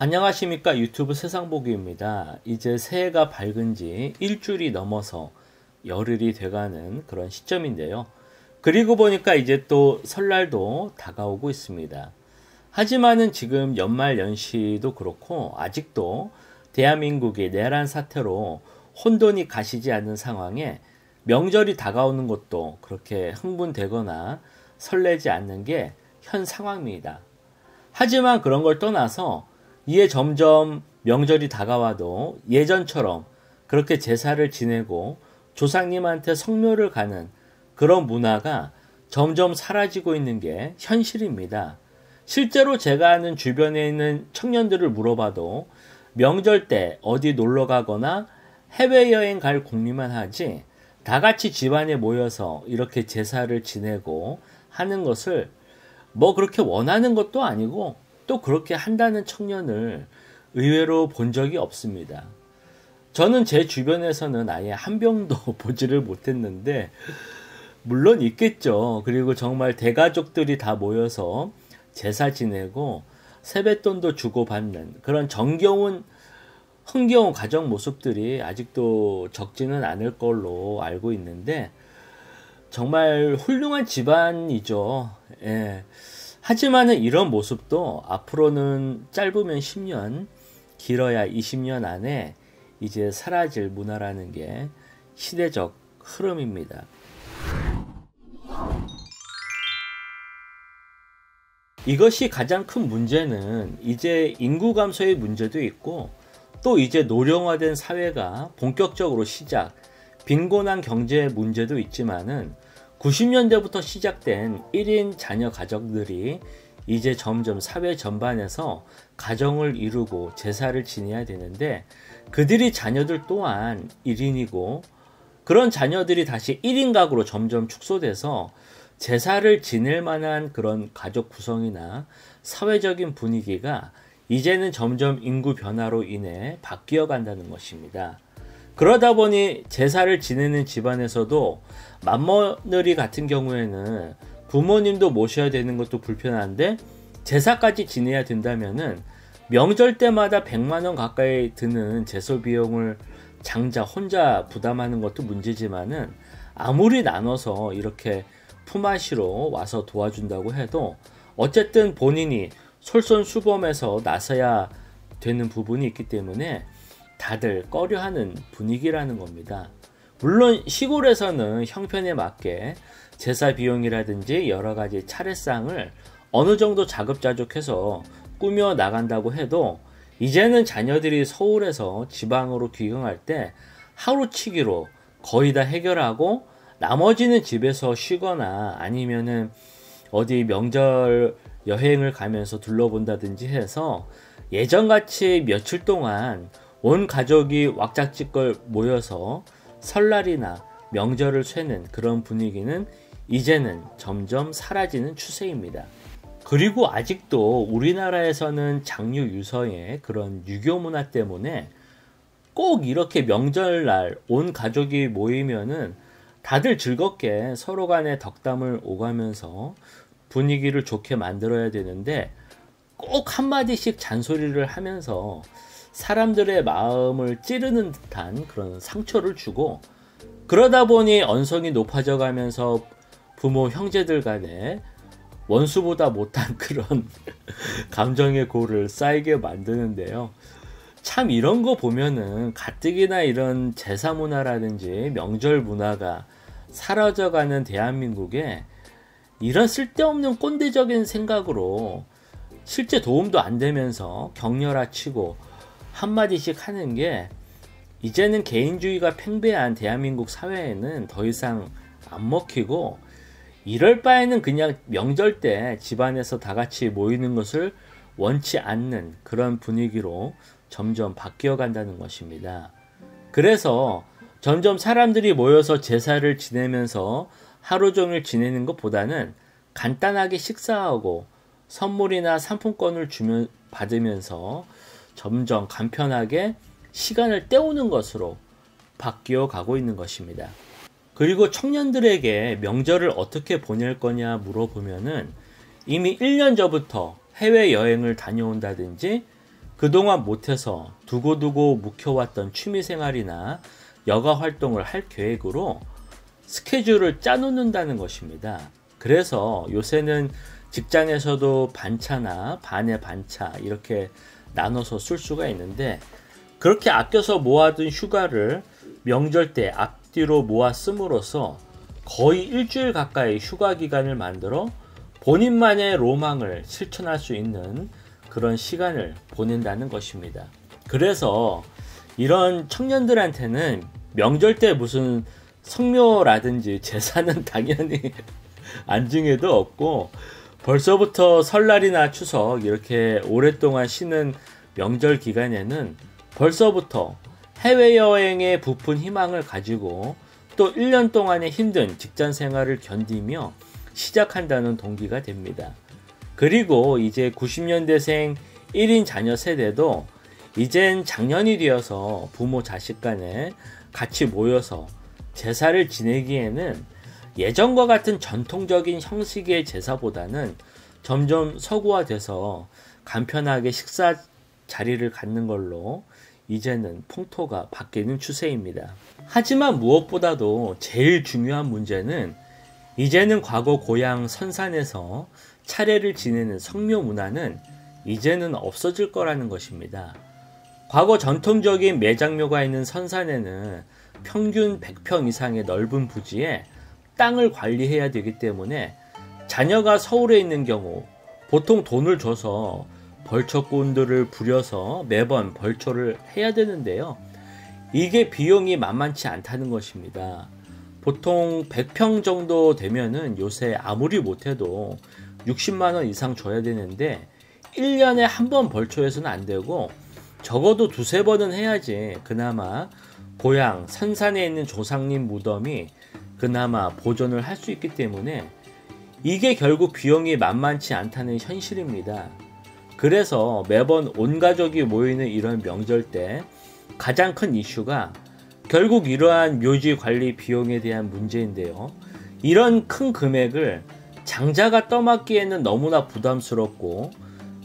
안녕하십니까. 유튜브 세상보기입니다. 이제 새해가 밝은 지 일주일이 넘어서 열흘이 돼가는 그런 시점인데요. 그리고 보니까 이제 또 설날도 다가오고 있습니다. 하지만은 지금 연말 연시도 그렇고 아직도 대한민국의 내란 사태로 혼돈이 가시지 않는 상황에 명절이 다가오는 것도 그렇게 흥분되거나 설레지 않는 게 현 상황입니다. 하지만 그런 걸 떠나서 이에 점점 명절이 다가와도 예전처럼 그렇게 제사를 지내고 조상님한테 성묘를 가는 그런 문화가 점점 사라지고 있는 게 현실입니다. 실제로 제가 아는 주변에 있는 청년들을 물어봐도 명절 때 어디 놀러 가거나 해외여행 갈 궁리만 하지 다 같이 집안에 모여서 이렇게 제사를 지내고 하는 것을 뭐 그렇게 원하는 것도 아니고 또 그렇게 한다는 청년을 의외로 본 적이 없습니다. 저는 제 주변에서는 아예 한 병도 보지를 못했는데 물론 있겠죠. 그리고 정말 대가족들이 다 모여서 제사 지내고 세뱃돈도 주고받는 그런 정겨운 흥겨운 가정 모습들이 아직도 적지는 않을 걸로 알고 있는데 정말 훌륭한 집안이죠. 예. 하지만은 이런 모습도 앞으로는 짧으면 10년, 길어야 20년 안에 이제 사라질 문화라는 게 시대적 흐름입니다. 이것이 가장 큰 문제는 이제 인구 감소의 문제도 있고 또 이제 노령화된 사회가 본격적으로 빈곤한 경제 문제도 있지만은 90년대부터 시작된 1인 자녀 가정들이 이제 점점 사회 전반에서 가정을 이루고 제사를 지내야 되는데 그들이 자녀들 또한 1인이고 그런 자녀들이 다시 1인 가구로 점점 축소돼서 제사를 지낼 만한 그런 가족 구성이나 사회적인 분위기가 이제는 점점 인구 변화로 인해 바뀌어 간다는 것입니다. 그러다 보니 제사를 지내는 집안에서도 맏며느리 같은 경우에는 부모님도 모셔야 되는 것도 불편한데 제사까지 지내야 된다면은 명절 때마다 100만 원 가까이 드는 제소 비용을 장자 혼자 부담하는 것도 문제지만은 아무리 나눠서 이렇게 품앗이로 와서 도와준다고 해도 어쨌든 본인이 솔선수범해서 나서야 되는 부분이 있기 때문에 다들 꺼려하는 분위기라는 겁니다. 물론 시골에서는 형편에 맞게 제사 비용이라든지 여러 가지 차례상을 어느 정도 자급자족해서 꾸며 나간다고 해도 이제는 자녀들이 서울에서 지방으로 귀경할 때 하루치기로 거의 다 해결하고 나머지는 집에서 쉬거나 아니면은 어디 명절 여행을 가면서 둘러본다든지 해서 예전같이 며칠 동안 온 가족이 왁자지껄 모여서 설날이나 명절을 쇠는 그런 분위기는 이제는 점점 사라지는 추세입니다. 그리고 아직도 우리나라에서는 장유 유서의 그런 유교 문화 때문에 꼭 이렇게 명절날 온 가족이 모이면은 다들 즐겁게 서로 간에 덕담을 오가면서 분위기를 좋게 만들어야 되는데 꼭 한마디씩 잔소리를 하면서 사람들의 마음을 찌르는 듯한 그런 상처를 주고 그러다 보니 언성이 높아져 가면서 부모 형제들 간에 원수보다 못한 그런 감정의 골을 쌓이게 만드는데요. 참 이런 거 보면은 가뜩이나 이런 제사 문화라든지 명절 문화가 사라져가는 대한민국에 이런 쓸데없는 꼰대적인 생각으로 실제 도움도 안 되면서 격렬하치고 한마디씩 하는 게 이제는 개인주의가 팽배한 대한민국 사회에는 더 이상 안 먹히고 이럴 바에는 그냥 명절 때 집안에서 다 같이 모이는 것을 원치 않는 그런 분위기로 점점 바뀌어 간다는 것입니다. 그래서 점점 사람들이 모여서 제사를 지내면서 하루 종일 지내는 것보다는 간단하게 식사하고 선물이나 상품권을 받으면서 점점 간편하게 시간을 때우는 것으로 바뀌어 가고 있는 것입니다. 그리고 청년들에게 명절을 어떻게 보낼 거냐 물어보면은 이미 1년 전부터 해외여행을 다녀온다든지 그동안 못해서 두고두고 묵혀왔던 취미생활이나 여가 활동을 할 계획으로 스케줄을 짜놓는다는 것입니다. 그래서 요새는 직장에서도 반차나 반의 반차 이렇게 나눠서 쓸 수가 있는데, 그렇게 아껴서 모아둔 휴가를 명절 때 앞뒤로 모아 씀으로써 거의 일주일 가까이 휴가 기간을 만들어 본인만의 로망을 실천할 수 있는 그런 시간을 보낸다는 것입니다. 그래서 이런 청년들한테는 명절 때 무슨 성묘라든지 제사는 당연히 안중에도 없고, 벌써부터 설날이나 추석 이렇게 오랫동안 쉬는 명절 기간에는 벌써부터 해외여행에 부푼 희망을 가지고 또 1년 동안의 힘든 직장 생활을 견디며 시작한다는 동기가 됩니다. 그리고 이제 90년대생 1인 자녀 세대도 이젠 작년이 되어서 부모 자식 간에 같이 모여서 제사를 지내기에는 예전과 같은 전통적인 형식의 제사보다는 점점 서구화돼서 간편하게 식사 자리를 갖는 걸로 이제는 풍토가 바뀌는 추세입니다. 하지만 무엇보다도 제일 중요한 문제는 이제는 과거 고향 선산에서 차례를 지내는 성묘 문화는 이제는 없어질 거라는 것입니다. 과거 전통적인 매장묘가 있는 선산에는 평균 100평 이상의 넓은 부지에 땅을 관리해야 되기 때문에 자녀가 서울에 있는 경우 보통 돈을 줘서 벌초꾼들을 부려서 매번 벌초를 해야 되는데요. 이게 비용이 만만치 않다는 것입니다. 보통 100평 정도 되면은 요새 아무리 못해도 60만원 이상 줘야 되는데 1년에 한 번 벌초해서는 안 되고 적어도 두세 번은 해야지 그나마 고향 선산에 있는 조상님 무덤이 그나마 보존을 할 수 있기 때문에 이게 결국 비용이 만만치 않다는 현실입니다. 그래서 매번 온 가족이 모이는 이런 명절 때 가장 큰 이슈가 결국 이러한 묘지 관리 비용에 대한 문제인데요. 이런 큰 금액을 장자가 떠맡기에는 너무나 부담스럽고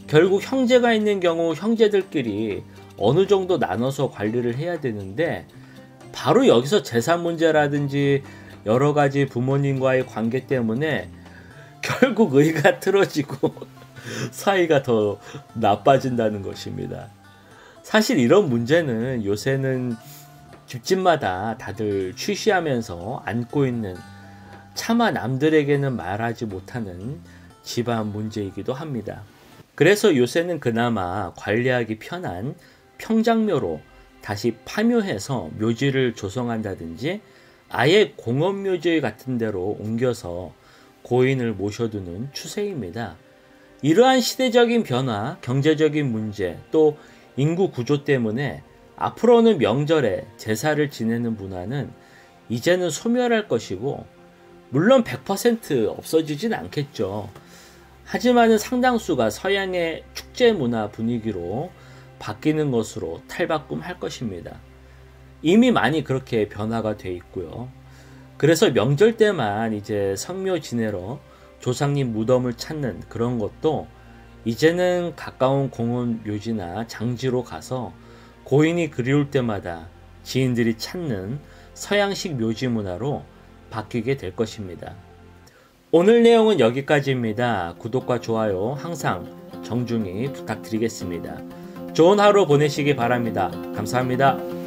결국 형제가 있는 경우 형제들끼리 어느 정도 나눠서 관리를 해야 되는데, 바로 여기서 재산 문제라든지 여러 가지 부모님과의 관계 때문에 결국 의가 틀어지고 사이가 더 나빠진다는 것입니다. 사실 이런 문제는 요새는 집집마다 다들 취시하면서 안고 있는 차마 남들에게는 말하지 못하는 집안 문제이기도 합니다. 그래서 요새는 그나마 관리하기 편한 평장묘로 다시 파묘해서 묘지를 조성한다든지 아예 공원묘지 같은 데로 옮겨서 고인을 모셔두는 추세입니다. 이러한 시대적인 변화, 경제적인 문제, 또 인구 구조 때문에 앞으로는 명절에 제사를 지내는 문화는 이제는 소멸할 것이고, 물론 100% 없어지진 않겠죠. 하지만 상당수가 서양의 축제 문화 분위기로 바뀌는 것으로 탈바꿈할 것입니다. 이미 많이 그렇게 변화가 돼 있고요. 그래서 명절 때만 이제 성묘 지내러 조상님 무덤을 찾는 그런 것도 이제는 가까운 공원 묘지나 장지로 가서 고인이 그리울 때마다 지인들이 찾는 서양식 묘지 문화로 바뀌게 될 것입니다. 오늘 내용은 여기까지입니다. 구독과 좋아요 항상 정중히 부탁드리겠습니다. 좋은 하루 보내시기 바랍니다. 감사합니다.